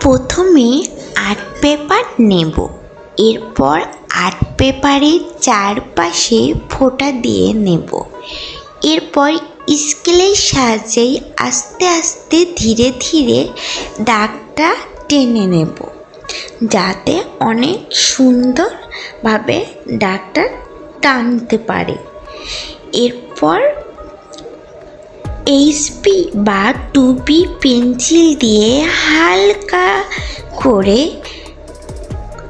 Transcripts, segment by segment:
প্রথমে art paper নেব। এরপর আর্ট পেপারের চারপাশে ফোঁটা দিয়ে নেব। এরপর স্কেলের সাহায্যে আস্তে আস্তে ধীরে ধীরে দাগটা টেনে নেব, যাতে অনেক সুন্দরভাবে দাগটা টানতে পারে। এরপর HB বা 2B পেন্সিল দিয়ে হালকা করে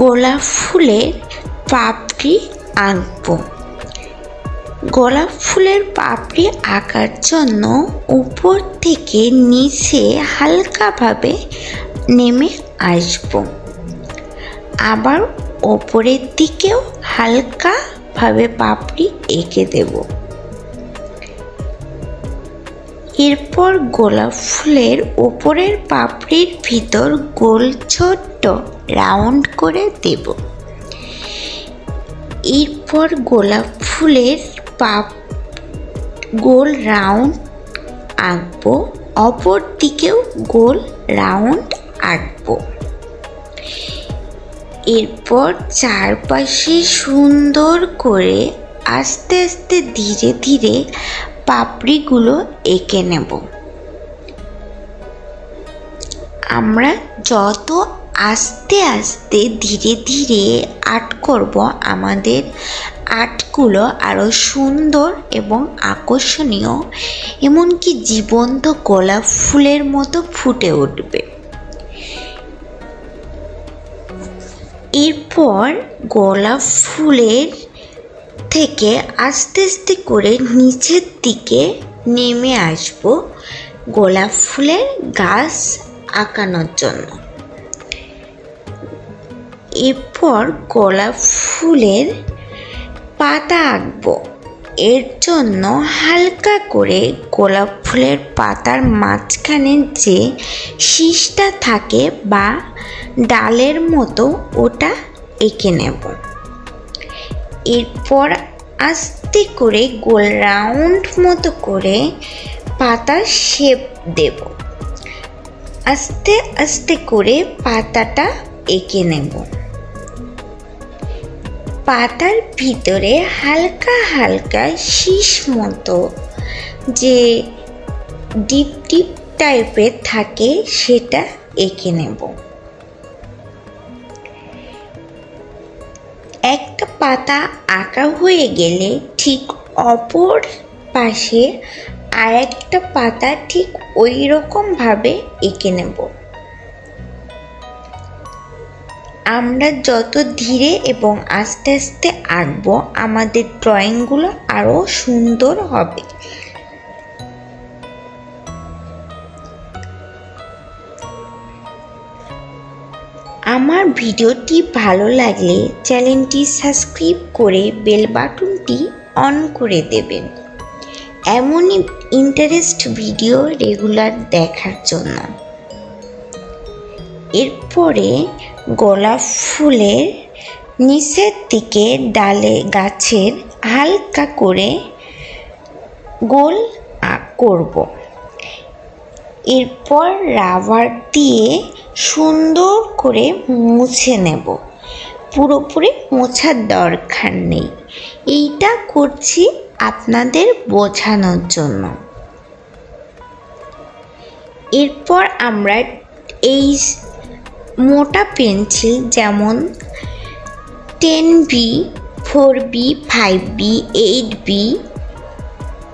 গোলাপ ফুলের পাপড়ি আঁকবো। গোলাপ ফুলের পাপড়ি আঁকার জন্য উপর থেকে নিচে হালকাভাবে নেমে আসব, আবার ওপরের দিকেও হালকাভাবে পাপড়ি এঁকে দেব। এরপর গোলাপ ফুলের ওপরের পাপড়ির ভিতর গোল ছোট্ট রাউন্ড করে দেব। এরপর গোলাপ ফুলের গোল রাউন্ড আঁকবো, অপর দিকেও গোল রাউন্ড আঁকবো। এরপর চারপাশে সুন্দর করে আস্তে আস্তে ধীরে ধীরে পাপড়িগুলো এঁকে নেব। আমরা যত আস্তে আস্তে ধীরে ধীরে আর্ট করব, আমাদের আর্টগুলো আরও সুন্দর এবং আকর্ষণীয়, এমনকি জীবন্ত গোলাপ ফুলের মতো ফুটে উঠবে। এরপর গোলাপ ফুলের থেকে আস্তে আস্তে করে নিচের দিকে নেমে আসব গোলাপ ফুলের গাছ আঁকানোর জন্য। এরপর গোলাপ ফুলের পাতা আঁকবো। এর জন্য হালকা করে গোলাপ ফুলের পাতার মাঝখানে যে শীষটা থাকে বা ডালের মতো, ওটা এঁকে নেব। এরপর আস্তে করে গোল রাউন্ড মতো করে পাতার শেপ দেব। আস্তে আস্তে করে পাতাটা এঁকে নেব। পাতার ভিতরে হালকা হালকা শীষ মতো যে ডিপ ডিপ টাইপের থাকে, সেটা এঁকে নেব। একটা পাতা আঁকা হয়ে গেলে ঠিক অপর পাশে আর একটা পাতা ঠিক ওই রকমভাবে এঁকে নেব। আমরা যত ধীরে এবং আস্তে আস্তে আঁকবো, আমাদের ড্রয়িংগুলো আরও সুন্দর হবে। আমার ভিডিওটি ভালো লাগলে চ্যানেলটি সাবস্ক্রাইব করে বেল বাটনটি অন করে দেবেন, এমনই ইন্টারেস্ট ভিডিও রেগুলার দেখার জন্য। এরপরে গোলাপ ফুলের নিচের দিকে ডালে গাছের হালকা করে গোল করব। এরপর রাবার দিয়ে সুন্দর করে মুছে নেব। পুরোপুরি মোছার দরকার নেই, এইটা করছি আপনাদের বোঝানোর জন্য। এরপর আমরা এই মোটা পেন্সিল যেমন 10B, 4B, 5B, 8B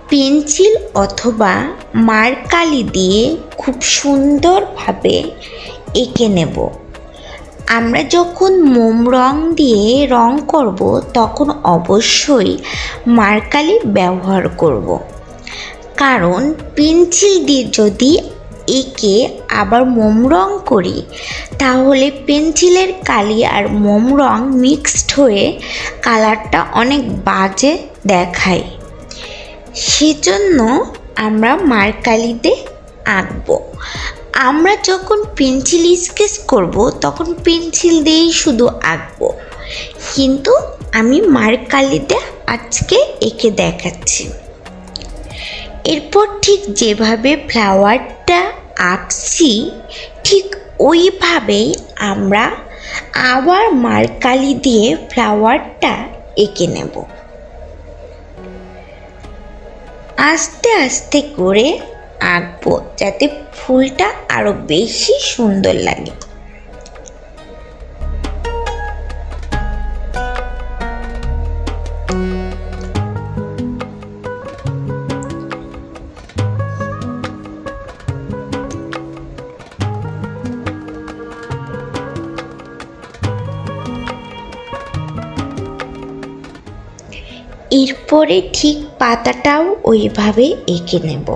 pencil অথবা মার্কালি দিয়ে খুব সুন্দরভাবে এঁকে নেব। আমরা যখন মোম রং দিয়ে রং করব, তখন অবশ্যই মার্কালি ব্যবহার করব, কারণ পেন্সিল দিয়ে যদি এঁকে আবার মোম রং করি, তাহলে পেন্সিলের কালি আর মোম রং মিক্সড হয়ে কালারটা অনেক বাজে দেখায়। সেজন্য আমরা মার্কালিতে আঁকবো। আমরা যখন পেন্সিল স্কেচ করব, তখন পেন্সিল দিয়েই শুধু আঁকবো, কিন্তু আমি মার্কালিতে আজকে এঁকে দেখাচ্ছি। এরপর ঠিক যেভাবে ফ্লাওয়ারটা আঁকছি ঠিক ওইভাবেই আমরা আবার মার্কালি দিয়ে ফ্লাওয়ারটা এঁকে নেব। আস্তে আস্তে করে আঁকবো যাতে ফুলটা আরো বেশি সুন্দর লাগে। এরপরে ঠিক পাতাটাও ওইভাবে এঁকে নেব।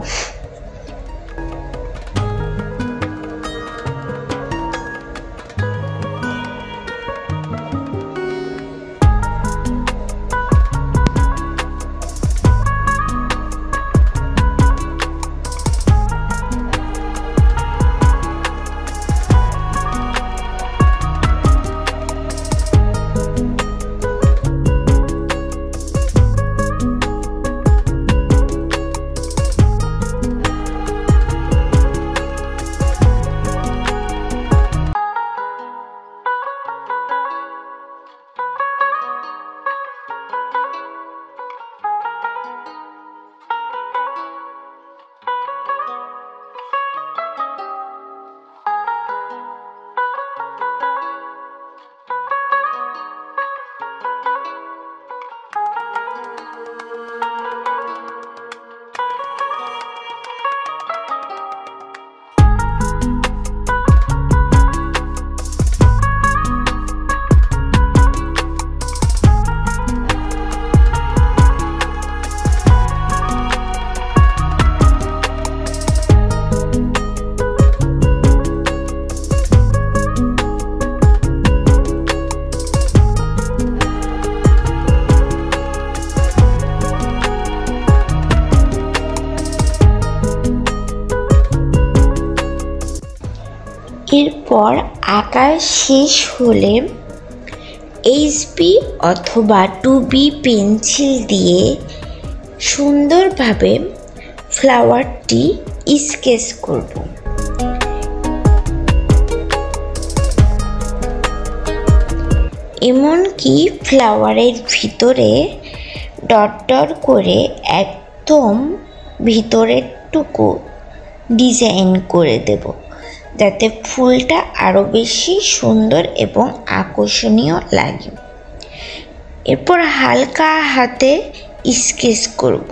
এরপর আঁকা শেষ হলে HB অথবা 2B পেন্সিল দিয়ে সুন্দরভাবে ফ্লাওয়ারটি স্কেচ করব। এমনকি ফ্লাওয়ারের ভিতরে ডট ডট করে একদম ভিতরের টুকু ডিজাইন করে দেব, যাতে ফুলটা আরো বেশি সুন্দর এবং আকর্ষণীয় লাগে। এরপর হালকা হাতে স্কেচ করব।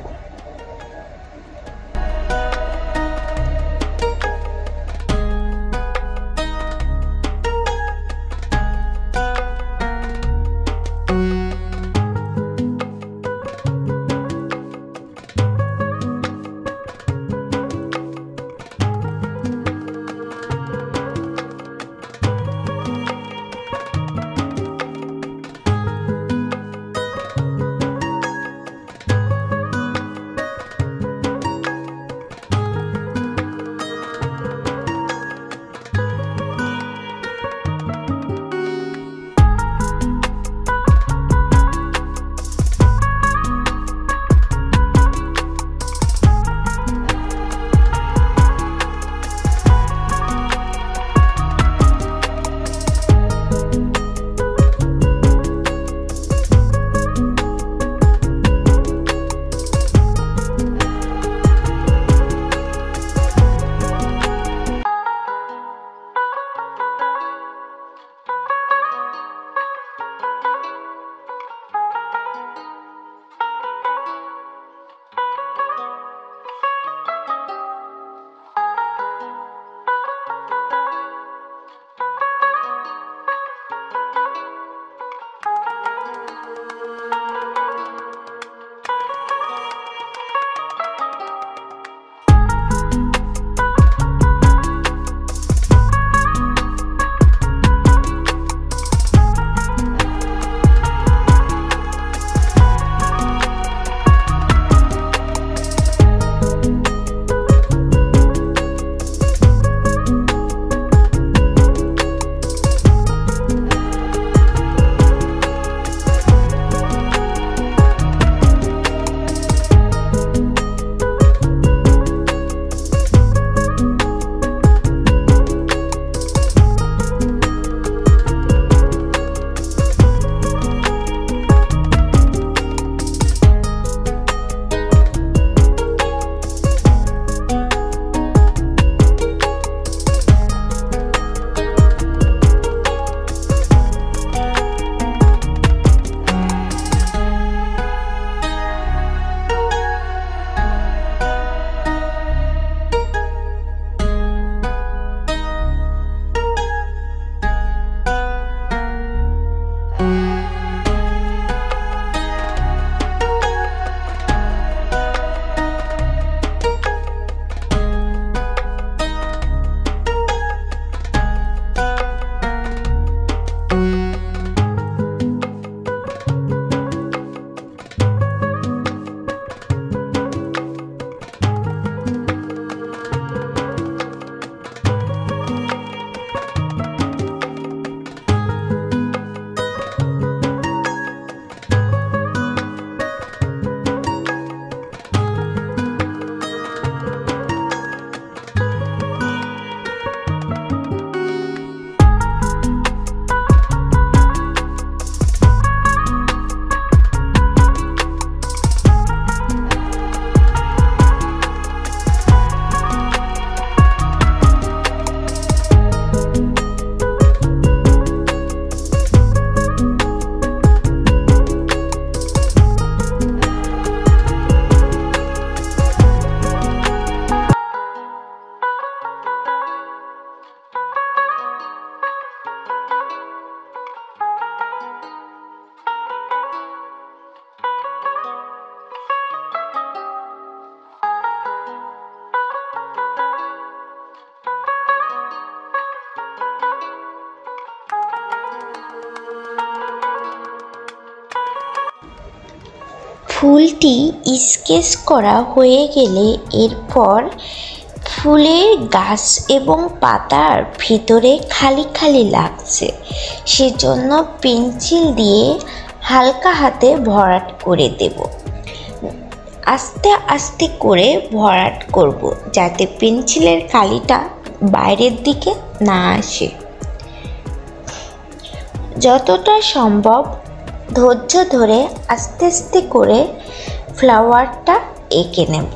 ফুলটি স্কেচ করা হয়ে গেলে এরপর ফুলের গাছ এবং পাতার ভিতরে খালি খালি লাগছে, সেজন্য পেন্সিল দিয়ে হালকা হাতে ভরাট করে দেব। আস্তে আস্তে করে ভরাট করব যাতে পেন্সিলের কালিটা বাইরের দিকে না আসে। যতটা সম্ভব ধৈর্য ধরে আস্তে আস্তে করে ফ্লাওয়ারটা এঁকে নেব।